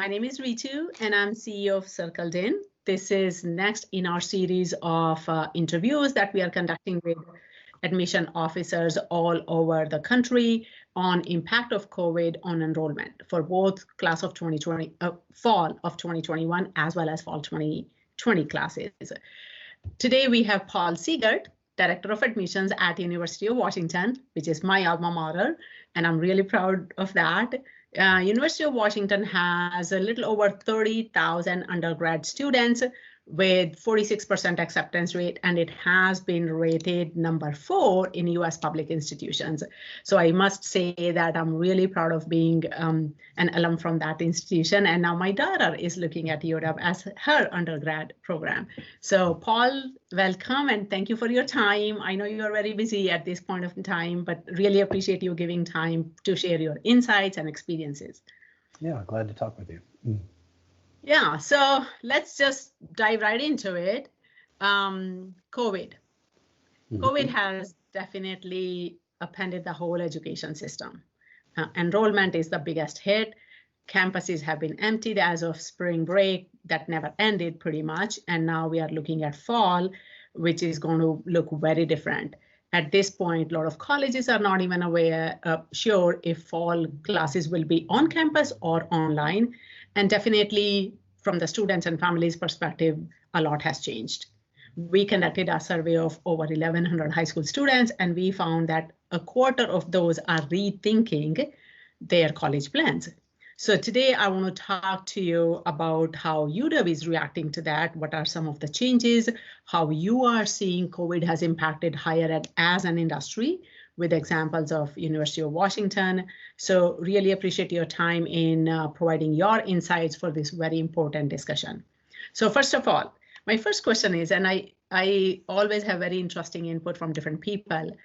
My name is Ritu, and I'm CEO of Cirkled In. This is next in our series of interviews that we are conducting with admission officers all over the country on impact of COVID on enrollment for both class of 2020, fall of 2021, as well as fall 2020 classes. Today we have Paul Seegert, Director of Admissions at University of Washington, which is my alma mater, and I'm really proud of that. University of Washington has a little over 30,000 undergrad students with 46% acceptance rate, and it has been rated number 4 in US public institutions. So I must say that I'm really proud of being an alum from that institution. And now my daughter is looking at UW as her undergrad program. So Paul, welcome and thank you for your time. I know you are very busy at this point of time, but really appreciate you giving time to share your insights and experiences. Yeah, glad to talk with you. Yeah, so let's just dive right into it. COVID. COVID has definitely upended the whole education system. Enrollment is the biggest hit. Campuses have been emptied as of spring break that never ended pretty much. And now we are looking at fall, which is going to look very different. At this point, a lot of colleges are not even sure if fall classes will be on campus or online. And definitely from the students and families' perspective, a lot has changed. We conducted a survey of over 1,100 high school students, and we found that a quarter of those are rethinking their college plans. So today I want to talk to you about how UW is reacting to that. What are some of the changes, how you are seeing COVID has impacted higher ed as an industry, with examples of University of Washington. So really appreciate your time in providing your insights for this very important discussion. So first of all, my first question is, and I always have very interesting input from different people,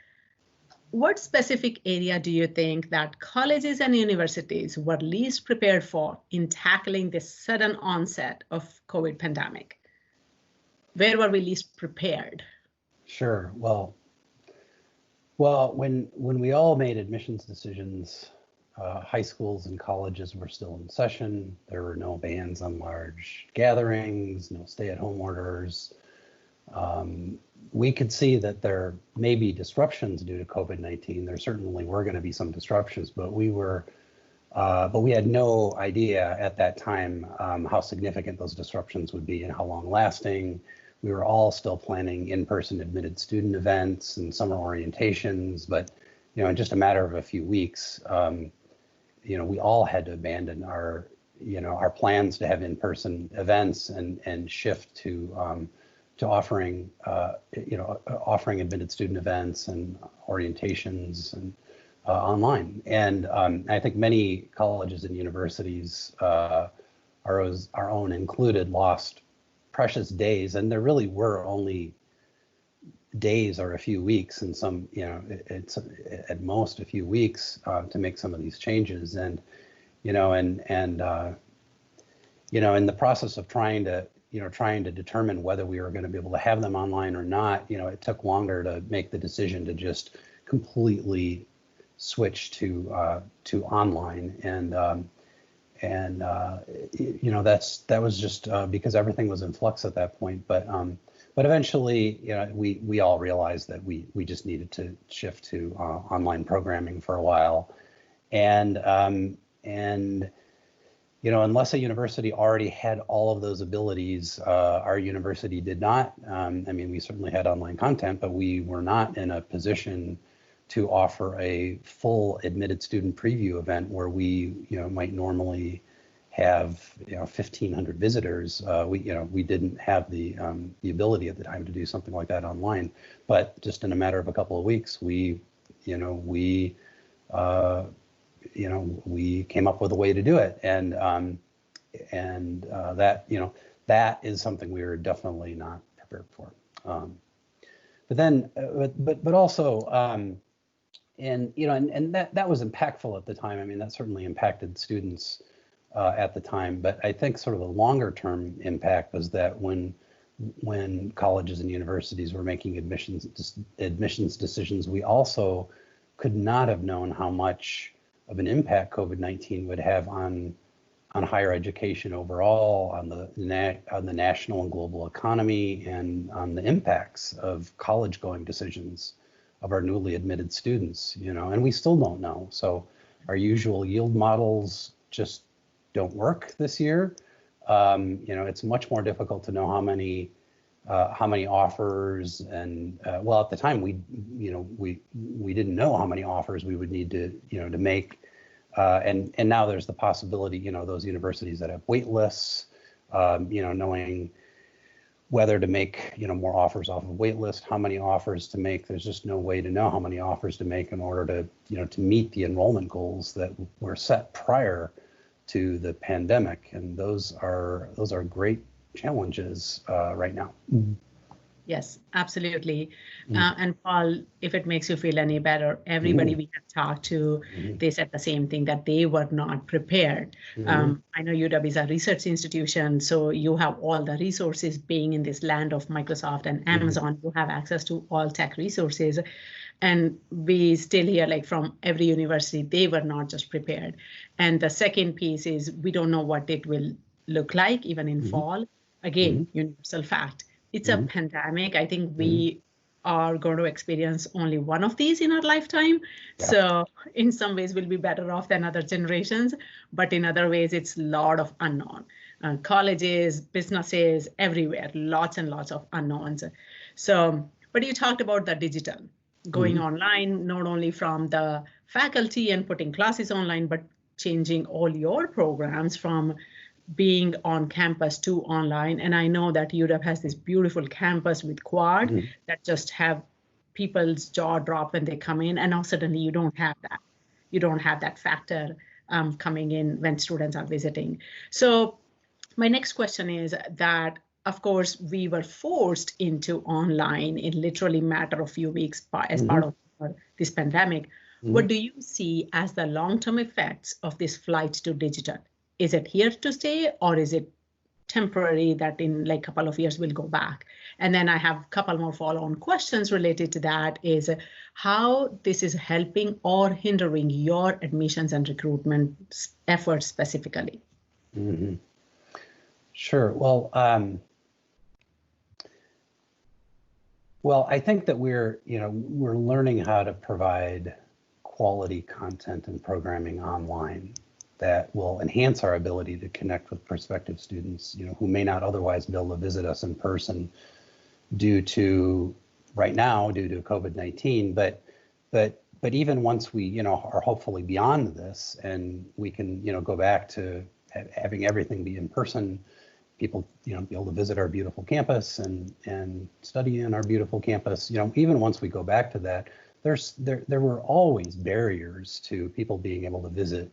what specific area do you think that colleges and universities were least prepared for in tackling this sudden onset of COVID pandemic? Where were we least prepared? Sure. Well, when we all made admissions decisions, high schools and colleges were still in session. There were no bans on large gatherings, no stay-at-home orders. We could see that there may be disruptions due to COVID-19. There certainly were going to be some disruptions, but we had no idea at that time how significant those disruptions would be and how long lasting. We were all still planning in-person admitted student events and summer orientations, but in just a matter of a few weeks, we all had to abandon our plans to have in-person events and shift to offering offering admitted student events and orientations and online. And I think many colleges and universities, our own included, lost precious days, and there really were only days or a few weeks, and some, it's at most a few weeks to make some of these changes. And in the process of trying to determine whether we were going to be able to have them online or not, it took longer to make the decision to just completely switch to online. That was just because everything was in flux at that point. But eventually, we all realized that we just needed to shift to online programming for a while, and unless a university already had all of those abilities, our university did not. We certainly had online content, but we were not in a position to offer a full admitted student preview event where we, might normally have, 1,500 visitors. We didn't have the ability at the time to do something like that online. But just in a matter of a couple of weeks, we came up with a way to do it, and that is something we were definitely not prepared for. But also. And that was impactful at the time. That certainly impacted students at the time. But I think sort of the longer term impact was that when colleges and universities were making admissions decisions, we also could not have known how much of an impact COVID-19 would have on on higher education overall, on the national and global economy, and on the impacts of college-going decisions of our newly admitted students. And we still don't know. So our usual yield models just don't work this year. It's much more difficult to know how many offers, and well, at the time we didn't know how many offers we would need to make. And now there's the possibility, those universities that have wait lists, knowing whether to make, more offers off of wait list, how many offers to make. There's just no way to know how many offers to make in order to meet the enrollment goals that were set prior to the pandemic. And those are great challenges right now. Yes, absolutely. And Paul, if it makes you feel any better, everybody we have talked to, they said the same thing, that they were not prepared. I know UW is a research institution, so you have all the resources. Being in this land of Microsoft and Amazon, you have access to all tech resources. And we still hear, like, from every university, they were not just prepared. And the second piece is, we don't know what it will look like even in fall. Again, universal fact. It's a pandemic. I think we are going to experience only one of these in our lifetime. Yeah. So in some ways, we'll be better off than other generations. But in other ways, it's a lot of unknown. Colleges, businesses, everywhere, lots and lots of unknowns. So, but you talked about the digital, going online, not only from the faculty and putting classes online, but changing all your programs from being on campus to online. And I know that UW has this beautiful campus with quad that just have people's jaw drop when they come in, and now suddenly you don't have that. You don't have that factor coming in when students are visiting. So my next question is that, of course, we were forced into online in literally matter of few weeks as part of this pandemic. What do you see as the long-term effects of this flight to digital? Is it here to stay, or is it temporary that in like a couple of years we'll go back? And then I have a couple more follow-on questions related to that, is how this is helping or hindering your admissions and recruitment efforts specifically. Sure. Well, I think that we're learning how to provide quality content and programming online that will enhance our ability to connect with prospective students, who may not otherwise be able to visit us in person due to COVID-19. But even once we, are hopefully beyond this, and we can, go back to having everything be in person, people, be able to visit our beautiful campus and study in our beautiful campus. Even once we go back to that, there were always barriers to people being able to visit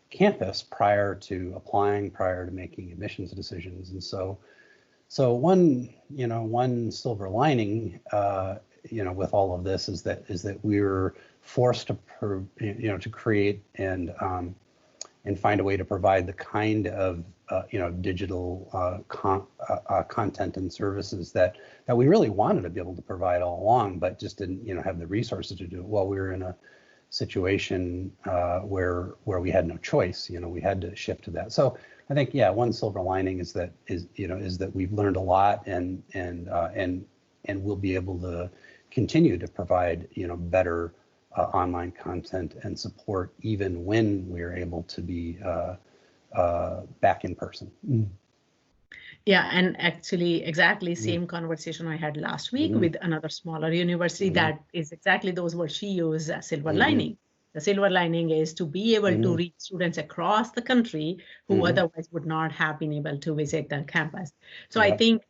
campus prior to applying, prior to making admissions decisions. And so one silver lining, with all of this is that we were forced to create and find a way to provide the kind of digital content and services that we really wanted to be able to provide all along, but just didn't have the resources to do it while we were in a situation where we had no choice. We had to shift to that. So I think, one silver lining is that we've learned a lot, and we'll be able to continue to provide better online content and support even when we're able to be back in person. Yeah, and actually exactly same conversation I had last week with another smaller university. That is exactly those words she used, silver lining. The silver lining is to be able to reach students across the country who otherwise would not have been able to visit the campus. So I think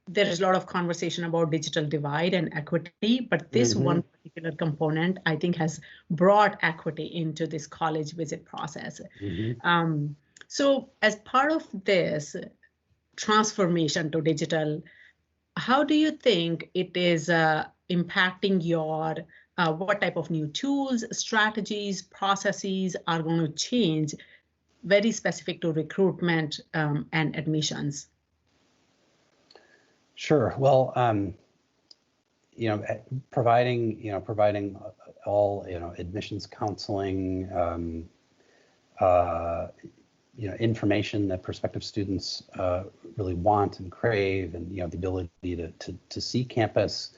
there is a lot of conversation about digital divide and equity, but this one particular component, I think, has brought equity into this college visit process. So as part of this transformation to digital, how do you think it is impacting your, what type of new tools, strategies, processes are going to change, very specific to recruitment and admissions? Sure. Well, providing all admissions counseling, information that prospective students really want and crave, and the ability to see campus,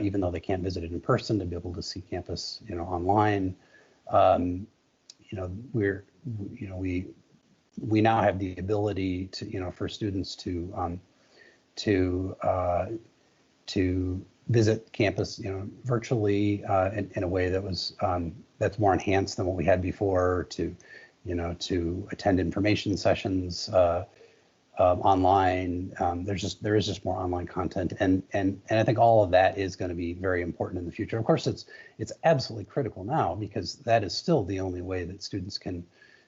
even though they can't visit it in person, to be able to see campus online. We now have the ability to for students to visit campus virtually in a way that was that's more enhanced than what we had before, to attend information sessions online. There is just more online content, and I think all of that is going to be very important in the future. Of course, it's absolutely critical now, because that is still the only way that students can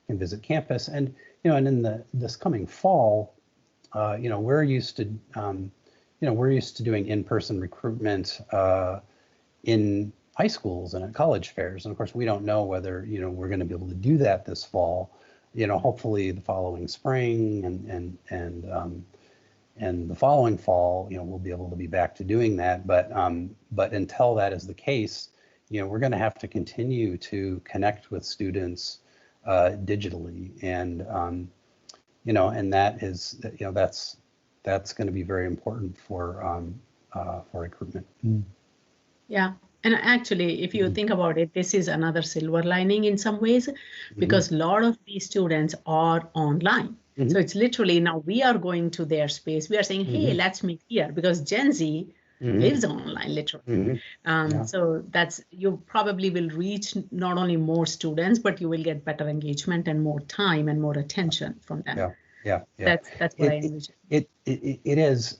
visit campus. And and in this coming fall, we're used to doing in-person recruitment in high schools and at college fairs, and of course we don't know whether we're going to be able to do that this fall. Hopefully the following spring and the following fall, we'll be able to be back to doing that. But until that is the case, we're going to have to continue to connect with students digitally, and and that is that's going to be very important for recruitment. Yeah. And actually, if you think about it, this is another silver lining in some ways, because a lot of these students are online. So it's literally, now we are going to their space. We are saying, hey, let's meet here, because Gen Z lives online, literally. So you probably will reach not only more students, but you will get better engagement and more time and more attention from them. Yeah. That's what I envision. It is.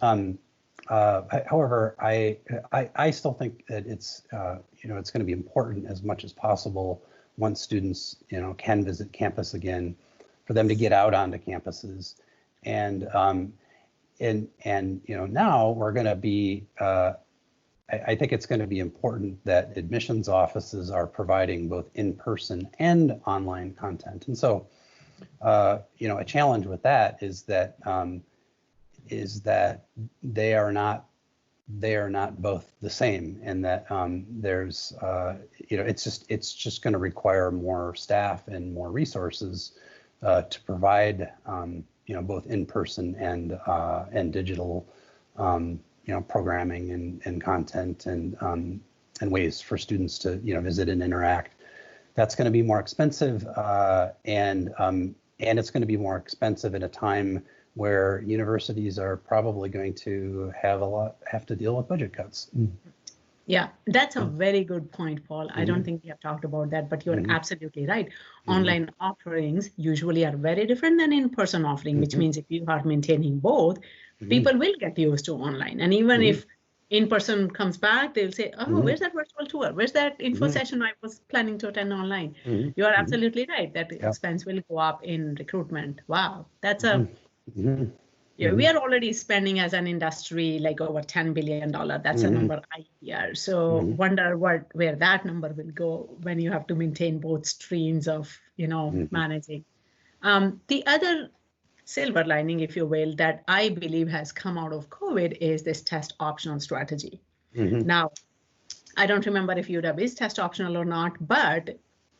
However, I still think that it's it's going to be important as much as possible, once students can visit campus again, for them to get out onto campuses, and now we're going to be. I think it's going to be important that admissions offices are providing both in-person and online content, and so a challenge with that is that they are not both the same, and that there's it's just going to require more staff and more resources to provide both in-person and digital programming and content and ways for students to visit and interact. That's going to be more expensive, and it's going to be more expensive at a time where universities are probably going to have to deal with budget cuts. Yeah, that's a very good point, Paul. I don't think we have talked about that, but you're absolutely right. Online offerings usually are very different than in-person offering, which means if you are maintaining both, people will get used to online. And even if in-person comes back, they'll say, oh, where's that virtual tour? Where's that info session I was planning to attend online? You are absolutely right. That expense will go up in recruitment. Wow, that's a... Yeah, we are already spending as an industry like over $10 billion. That's a number I hear. So wonder where that number will go when you have to maintain both streams of managing. The other silver lining, if you will, that I believe has come out of COVID is this test optional strategy. Now, I don't remember if UW is test optional or not, but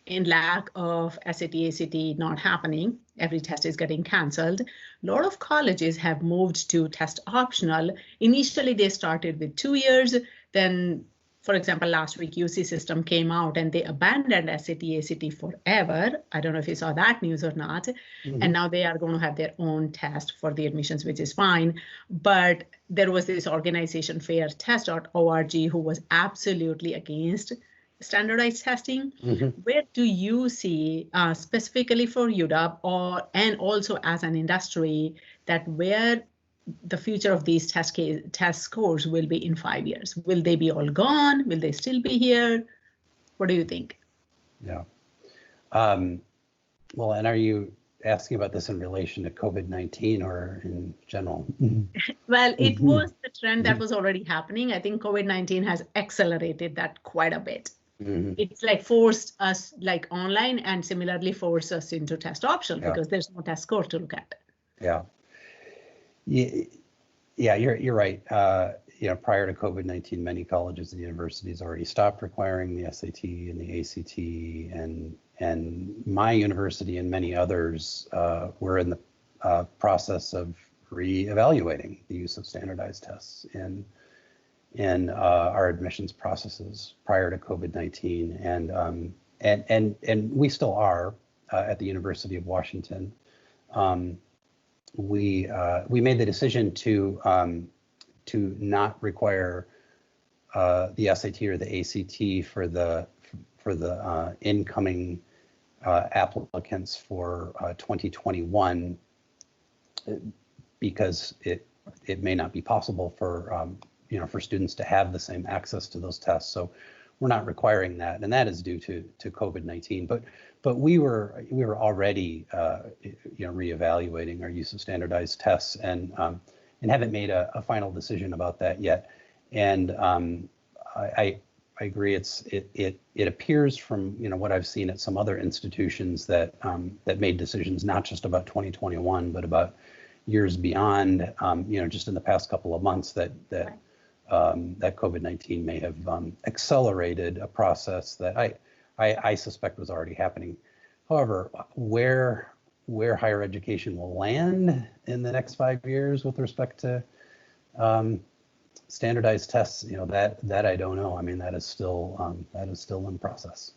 in lack of SAT, ACT not happening, every test is getting canceled. A lot of colleges have moved to test optional. Initially, they started with 2 years. Then, for example, last week, UC system came out and they abandoned SAT, ACT forever. I don't know if you saw that news or not. And now they are going to have their own test for the admissions, which is fine. But there was this organization, fairtest.org, who was absolutely against standardized testing. Where do you see specifically for UW and also as an industry that where the future of these test scores will be in 5 years? Will they be all gone? Will they still be here? What do you think? Yeah. Well, and are you asking about this in relation to COVID-19 or in general? Well, it was the trend that was already happening. I think COVID-19 has accelerated that quite a bit. It's like forced us like online and similarly forced us into test optional because there's no test score to look at. Yeah, you're right. Prior to COVID-19, many colleges and universities already stopped requiring the SAT and the ACT, and my university and many others, we're in the process of re-evaluating the use of standardized tests in our admissions processes prior to COVID-19, and we still are at the University of Washington. We made the decision to not require the SAT or the ACT for the incoming applicants for 2021 because it may not be possible for for students to have the same access to those tests. So we're not requiring that, and that is due to COVID-19. But we were already reevaluating our use of standardized tests and haven't made a final decision about that yet. And I agree. It appears from what I've seen at some other institutions that made decisions not just about 2021 but about years beyond. Just in the past couple of months that COVID-19 may have accelerated a process that I suspect was already happening. However, where higher education will land in the next 5 years with respect to standardized tests, that I don't know. I mean, that is still in process.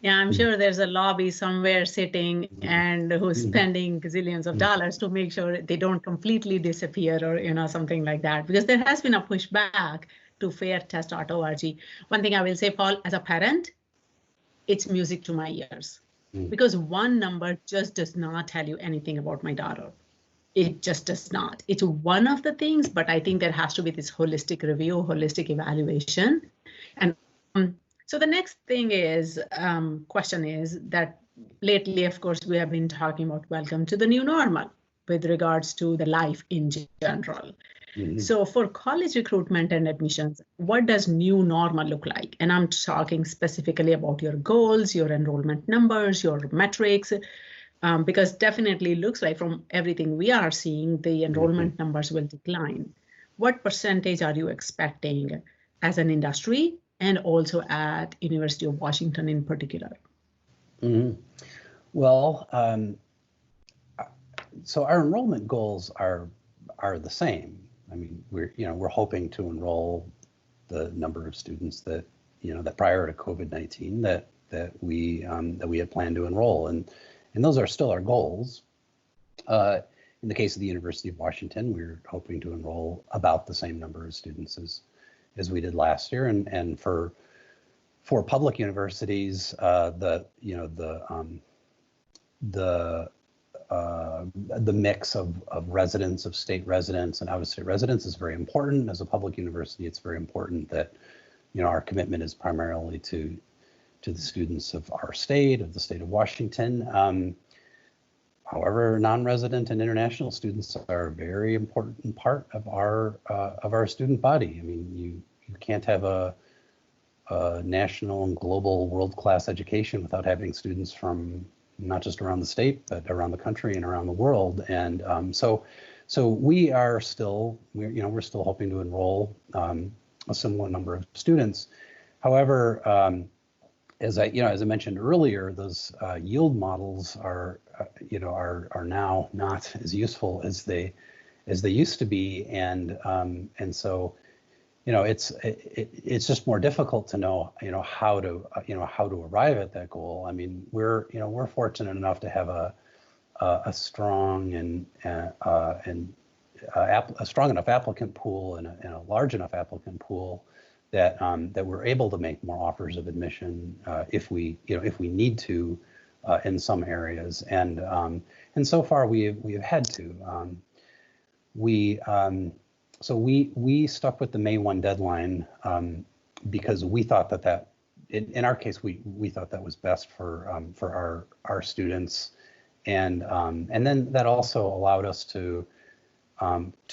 Yeah, I'm sure there's a lobby somewhere sitting and who's spending gazillions of dollars to make sure they don't completely disappear or something like that, because there has been a pushback to fairtest.org. One thing I will say, Paul, as a parent, it's music to my ears because one number just does not tell you anything about my daughter. It just does not. It's one of the things, but I think there has to be this holistic review, holistic evaluation. And so the next question is that lately, of course, we have been talking about welcome to the new normal with regards to the life in general. So for college recruitment and admissions, what does new normal look like? And I'm talking specifically about your goals, your enrollment numbers, your metrics, because definitely looks like from everything we are seeing, the enrollment numbers will decline. What percentage are you expecting as an industry and also at University of Washington in particular? Well, so our enrollment goals are the same. I mean, we're hoping to enroll the number of students that that prior to COVID-19 that we had planned to enroll, and those are still our goals. In the case of the University of Washington, we're hoping to enroll about the same number of students as we did last year, and for public universities, the mix of residents, of state residents and out-of-state residents is very important. As a public university, it's very important that our commitment is primarily to the students of our state, of the state of Washington. However, non-resident and international students are a very important part of our student body. I mean, you can't have a national and global world-class education without having students from not just around the state, but around the country and around the world. And so we are still, we're still hoping to enroll a similar number of students. However, as I mentioned earlier, those yield models are now not as useful as they used to be, and so it's just more difficult to know how to arrive at that goal. I mean, we're fortunate enough to have a strong and a strong enough applicant pool and a large enough applicant pool that we're able to make more offers of admission if we need to in some areas, and so far we have had to. So we stuck with the May 1 deadline because we thought that in our case we thought that was best for our students, and then that also allowed us to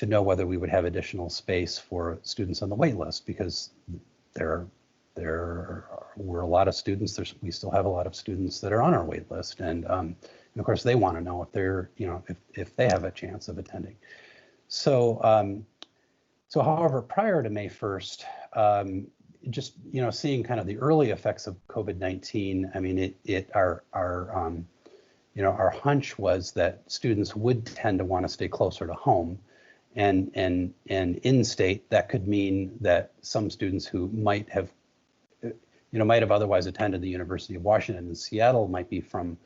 know whether we would have additional space for students on the wait list, because there were a lot of students. We still have a lot of students that are on our wait list, and of course they want to know if they're if they have a chance of attending. So however, prior to May 1st, just, seeing kind of the early effects of COVID-19, I mean, our hunch was that students would tend to want to stay closer to home, and in state, that could mean that some students who might have otherwise attended the University of Washington in Seattle might be from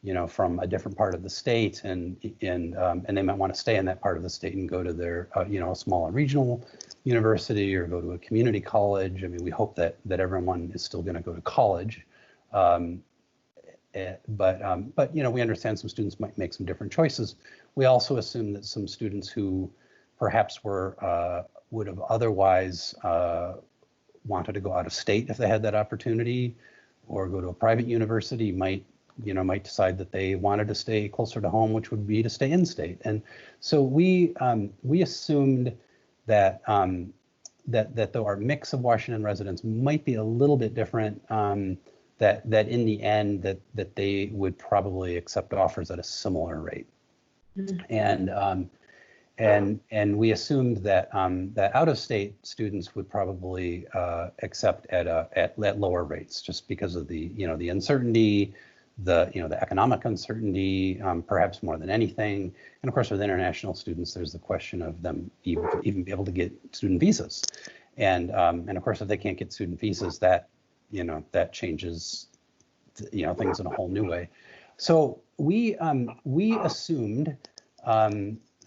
a different part of the state, and they might want to stay in that part of the state and go to their, a smaller regional university or go to a community college. I mean, we hope that everyone is still going to go to college, but we understand some students might make some different choices. We also assume that some students who perhaps would have otherwise wanted to go out of state if they had that opportunity, or go to a private university, might decide that they wanted to stay closer to home, which would be to stay in state. And so we assumed that though our mix of Washington residents might be a little bit different, that in the end that they would probably accept offers at a similar rate. Mm-hmm. And we assumed that out-of-state students would probably accept at lower rates, just because of the the uncertainty, the economic uncertainty, perhaps more than anything. And of course, with international students, there's the question of them even be able to get student visas. And of course, if they can't get student visas, that changes things in a whole new way. So we assumed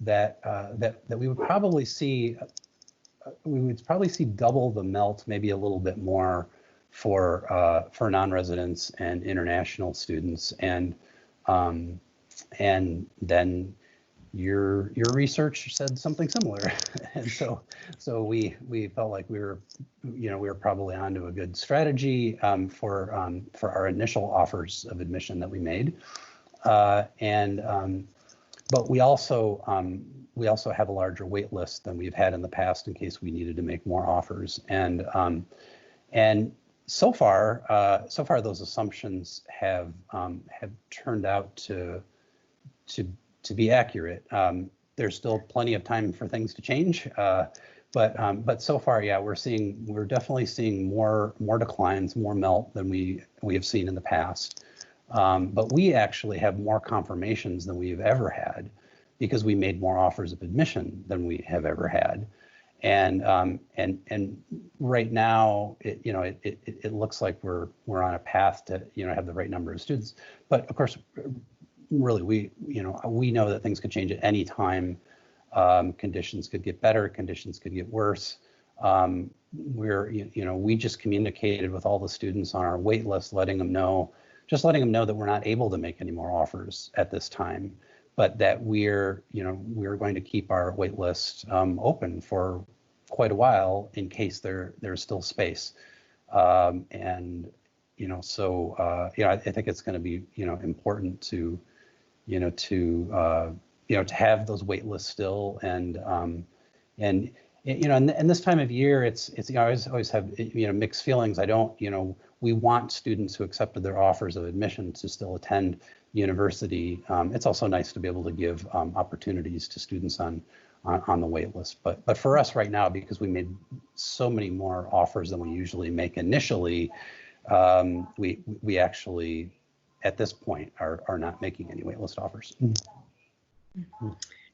that we would probably see double the melt, maybe a little bit more, for non-residents and international students, and then your research said something similar, and so we felt like we were probably onto a good strategy for our initial offers of admission that we made, but we also have a larger wait list than we've had in the past in case we needed to make more offers, and so far those assumptions have turned out to be accurate. There's still plenty of time for things to change, but so far, yeah, we're definitely seeing more declines, more melt than we have seen in the past. But we actually have more confirmations than we've ever had, because we made more offers of admission than we have ever had, and right now it looks like we're on a path to have the right number of students. But of course, really we know that things could change at any time. Conditions could get better, conditions could get worse. We just communicated with all the students on our wait list, letting them know that we're not able to make any more offers at this time, but that we're going to keep our wait list open for quite a while in case there's still space. I think it's going to be important to have those wait lists still, and this time of year, it's I always have mixed feelings. We want students who accepted their offers of admission to still attend university. It's also nice to be able to give opportunities to students on the wait list. But for us right now, because we made so many more offers than we usually make initially, we actually at this point are not making any wait list offers. Mm-hmm.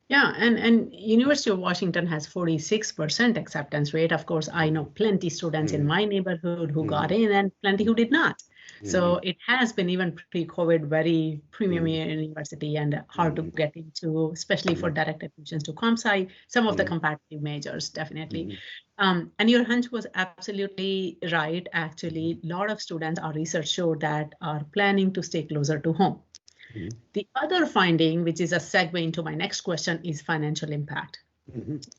Yeah, and University of Washington has 46% acceptance rate. Of course, I know plenty students in my neighborhood who got in, and plenty who did not. So it has been, even pre-COVID, very premium university and hard to get into, especially for direct admissions to comp sci, some of the comparative majors, definitely. And your hunch was absolutely right. Actually, a lot of students, our research showed, that are planning to stay closer to home. The other finding, which is a segue into my next question, is financial impact.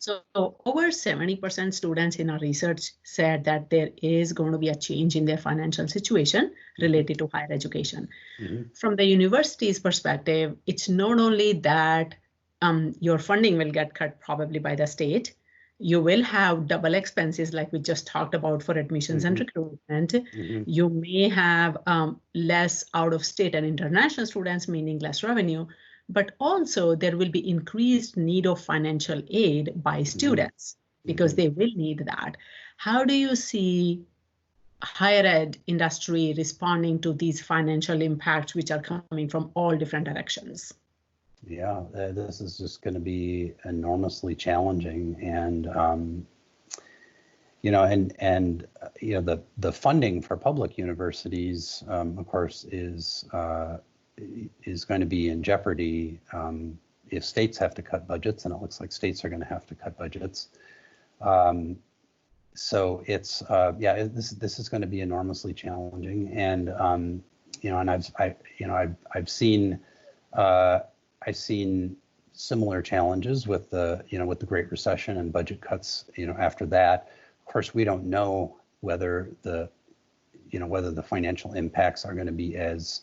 So over 70% students in our research said that there is going to be a change in their financial situation related to higher education. From the university's perspective, it's not only that your funding will get cut probably by the state. You will have double expenses like we just talked about for admissions and recruitment. You may have less out-of-state and international students, meaning less revenue, but also there will be increased need of financial aid by students because they will need that. How do you see higher ed industry responding to these financial impacts, which are coming from all different directions? Yeah, this is just going to be enormously challenging, and the funding for public universities, of course, is going to be in jeopardy if states have to cut budgets, and it looks like states are going to have to cut budgets. So it's this is going to be enormously challenging, and I've seen similar challenges with the Great Recession and budget cuts. After that, of course, we don't know whether the financial impacts are going to be as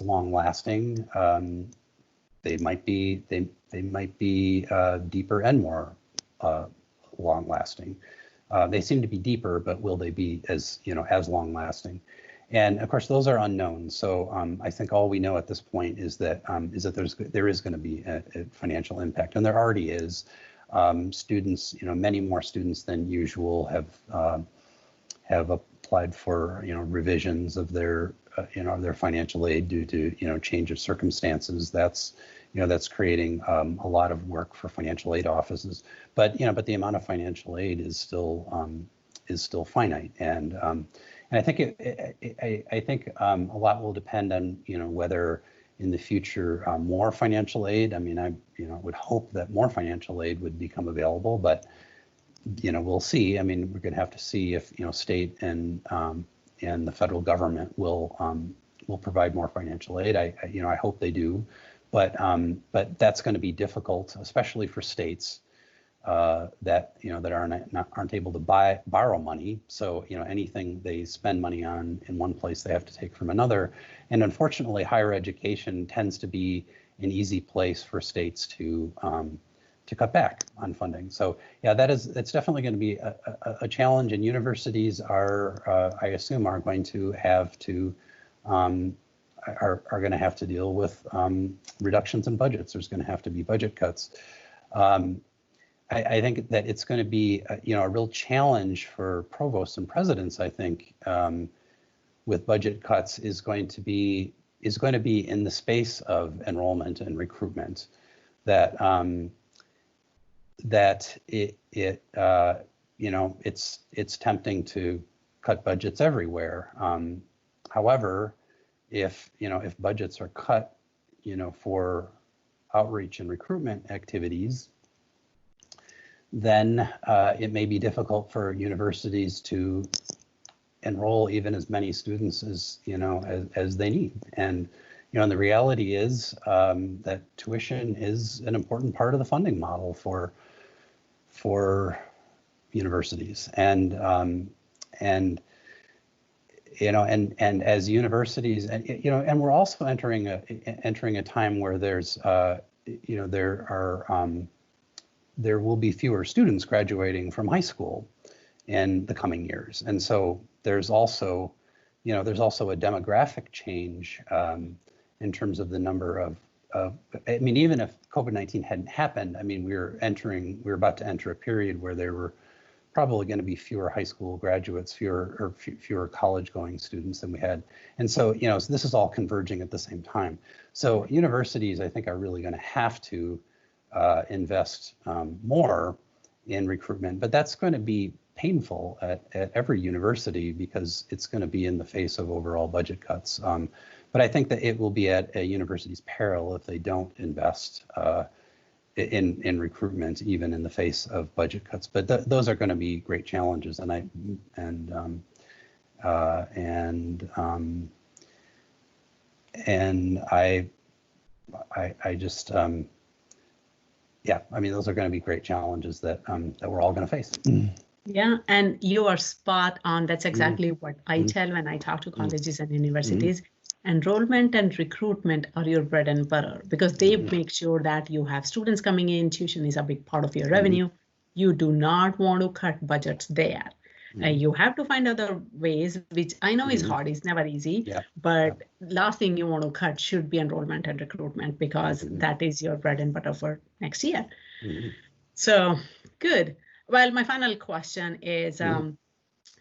long lasting. They might be deeper and more long lasting. They seem to be deeper, but will they be as long lasting? And of course, those are unknown. So I think all we know at this point is that there is going to be a financial impact, and there already is. Students, many more students than usual have applied for revisions of their their financial aid due to change of circumstances. That's creating a lot of work for financial aid offices. But the amount of financial aid is still finite, and I think a lot will depend on whether in the future more financial aid. I mean, I would hope that more financial aid would become available, but we'll see. I mean, we're going to have to see if state and the federal government will provide more financial aid. I hope they do, but that's going to be difficult, especially for states that aren't able to borrow money. So anything they spend money on in one place, they have to take from another. And unfortunately, higher education tends to be an easy place for states to cut back on funding. So yeah, it's definitely going to be a challenge. And universities I assume, are going to have to are going to have to deal with reductions in budgets. There's going to have to be budget cuts. I think that it's going to be a real challenge for provosts and presidents. I think with budget cuts is going to be in the space of enrollment and recruitment, that it's tempting to cut budgets everywhere. However, if budgets are cut for outreach and recruitment activities, then it may be difficult for universities to enroll even as many students as they need. And and the reality is that tuition is an important part of the funding model for universities, and as universities, and we're also entering a time where there will be fewer students graduating from high school in the coming years. And so there's also a demographic change in terms of the number of I mean, even if COVID-19 hadn't happened, I mean, we're about to enter a period where there were probably going to be fewer high school graduates, fewer college-going students than we had. And so, so this is all converging at the same time. So universities, I think, are really going to have to invest more in recruitment, but that's going to be painful at every university because it's going to be in the face of overall budget cuts. But I think that it will be at a university's peril if they don't invest in recruitment, even in the face of budget cuts. But those are going to be great challenges, and I just yeah, I mean, those are going to be great challenges that we're all going to face. Yeah, and you are spot on. That's exactly what I tell when I talk to colleges and universities. Enrollment and recruitment are your bread and butter because they make sure that you have students coming in. Tuition is a big part of your revenue. You do not want to cut budgets there. You have to find other ways, which I know is hard. It's never easy. But last thing you want to cut should be enrollment and recruitment because that is your bread and butter for next year. So good. Well, my final question is,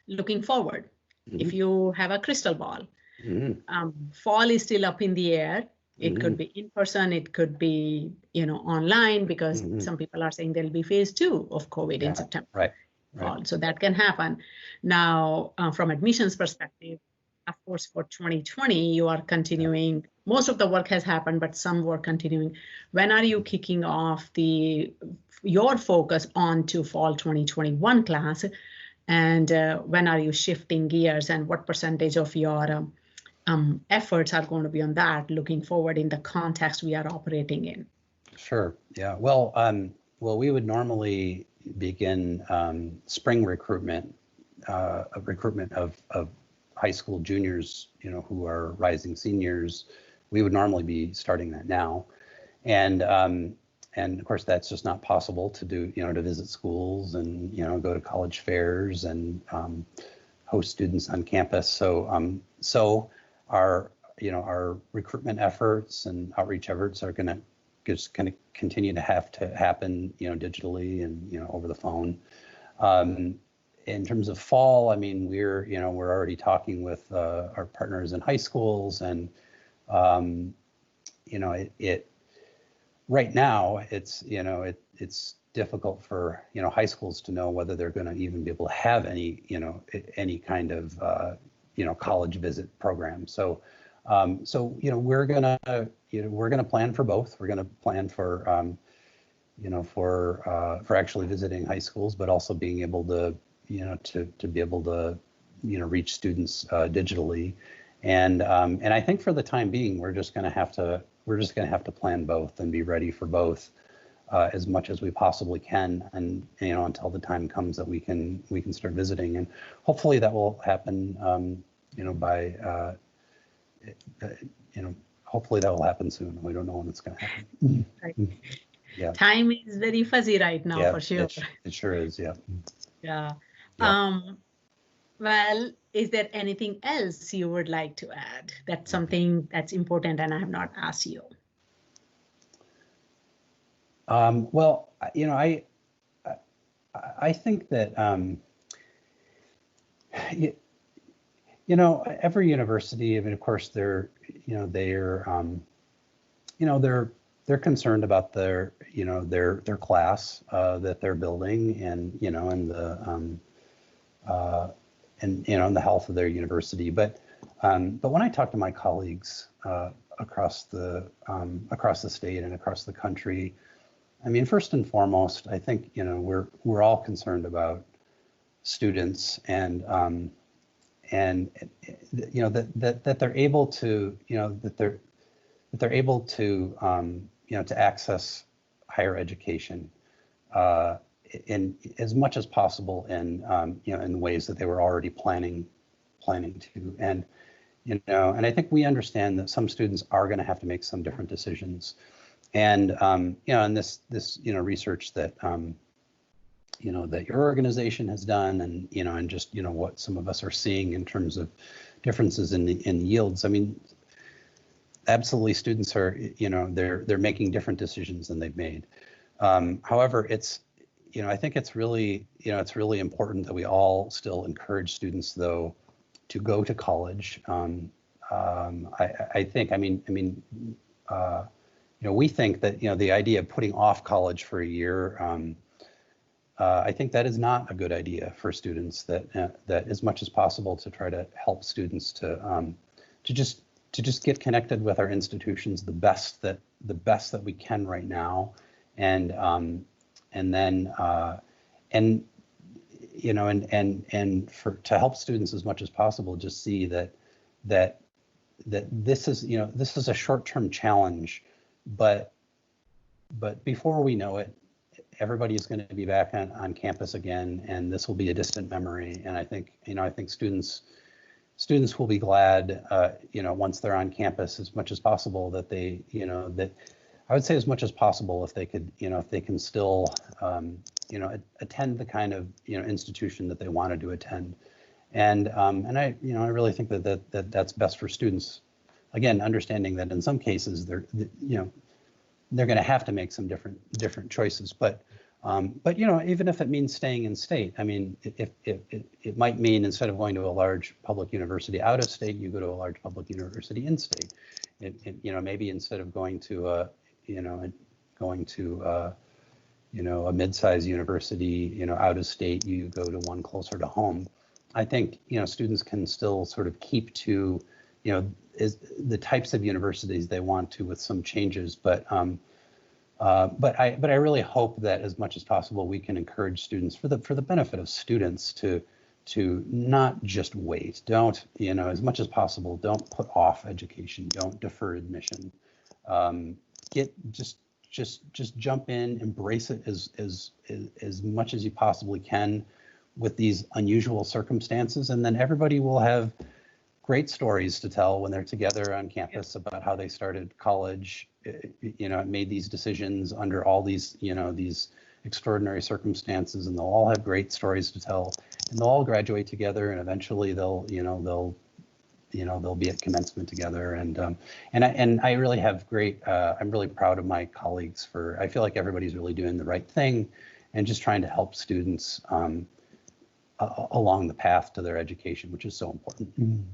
looking forward. If you have a crystal ball, Mm-hmm. fall is still up in the air. It Mm-hmm. could be in person, it could be, online, because Mm-hmm. some people are saying there'll be phase 2 of COVID in September. Right. Fall. So that can happen. Now, from admissions perspective, of course, for 2020, you are continuing. Most of the work has happened, but some work continuing. When are you kicking off your focus onto fall 2021 class? And when are you shifting gears, and what percentage of your efforts are going to be on that, looking forward in the context we are operating in? Sure. Yeah. Well, we would normally begin spring recruitment of high school juniors, who are rising seniors. We would normally be starting that now, and of course that's just not possible to do, to visit schools and go to college fairs and host students on campus. So our recruitment efforts and outreach efforts are going to continue to have to happen, digitally and over the phone. In terms of fall, I mean, we're already talking with our partners in high schools, and right now it's difficult for high schools to know whether they're going to even be able to have any kind of college visit program. So we're gonna plan for both. We're gonna plan for for actually visiting high schools, but also being able to to be able to reach students digitally. And I think for the time being, we're just gonna have to plan both and be ready for both as much as we possibly can, and until the time comes that we can start visiting, and hopefully that will happen by hopefully that will happen soon. We don't know when it's going to happen. Right. Yeah. Time is very fuzzy right now, Yeah, for sure. It sure is. Yeah. Yeah. Yeah. Well, is there anything else you would like to add? That's something that's important and I have not asked you. Well, I think that every university, I mean, of course, they're concerned about their class that they're building, and and the health of their university. But when I talk to my colleagues across the state and across the country, I mean, first and foremost, I think we're all concerned about students, and that they're able to that they're able to to access higher education in as much as possible in in ways that they were already planning to. And and I think we understand that some students are going to have to make some different decisions. And and this research that that your organization has done, and and just what some of us are seeing in terms of differences in yields. I mean, absolutely, students are they're making different decisions than they've made. However, it's I think it's really it's really important that we all still encourage students, though, to go to college. I think we think that the idea of putting off college for a year, I think that is not a good idea for students. That as much as possible to try to help students to just get connected with our institutions the best that we can right now, and then to help students as much as possible, just see that this is a short-term challenge, but before we know it, everybody is going to be back on campus again, and this will be a distant memory. And I think students will be glad once they're on campus, as much as possible, that they that I would say as much as possible, if they could if they can still attend the kind of institution that they wanted to attend. And I really think that's best for students. Again, understanding that in some cases they're going to have to make some different choices, but But even if it means staying in state, I mean, if it might mean instead of going to a large public university out of state, you go to a large public university in state. Maybe instead of going to a mid-sized university, out of state, you go to one closer to home. I think students can still sort of keep to the types of universities they want to with some changes, but I really hope that as much as possible we can encourage students for the benefit of students to not just wait. Don't as much as possible, don't put off education, don't defer admission. Just jump in, embrace it as much as you possibly can with these unusual circumstances, and then everybody will have great stories to tell when they're together on campus about how they started college, made these decisions under all these, these extraordinary circumstances, and they'll all have great stories to tell, and they'll all graduate together, and eventually they'll be at commencement together, and I really have I'm really proud of my colleagues I feel like everybody's really doing the right thing, and just trying to help students along the path to their education, which is so important.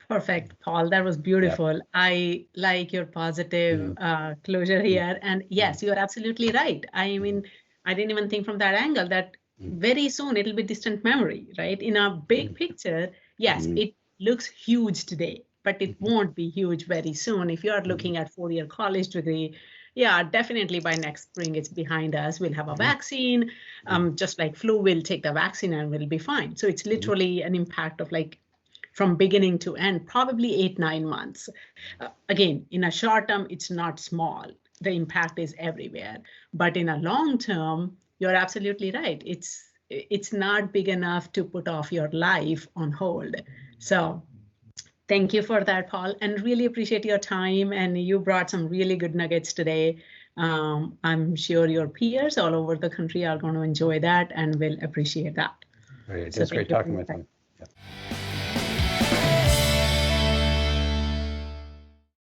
Perfect, Paul. That was beautiful. Yeah. I like your positive closure here. And yes, you're absolutely right. I mean, I didn't even think from that angle that very soon it'll be distant memory, right? In a big picture, yes, it looks huge today, but it won't be huge very soon. If you're looking at 4-year college degree, yeah, definitely by next spring, it's behind us. We'll have a vaccine, just like flu, we'll take the vaccine and we'll be fine. So it's literally an impact of like from beginning to end, probably 8-9 months. Again, in a short term, it's not small. The impact is everywhere. But in a long term, you're absolutely right. It's not big enough to put off your life on hold. So thank you for that, Paul, and really appreciate your time. And you brought some really good nuggets today. I'm sure your peers all over the country are going to enjoy that and will appreciate that. Great. It's great talking with you. Yeah.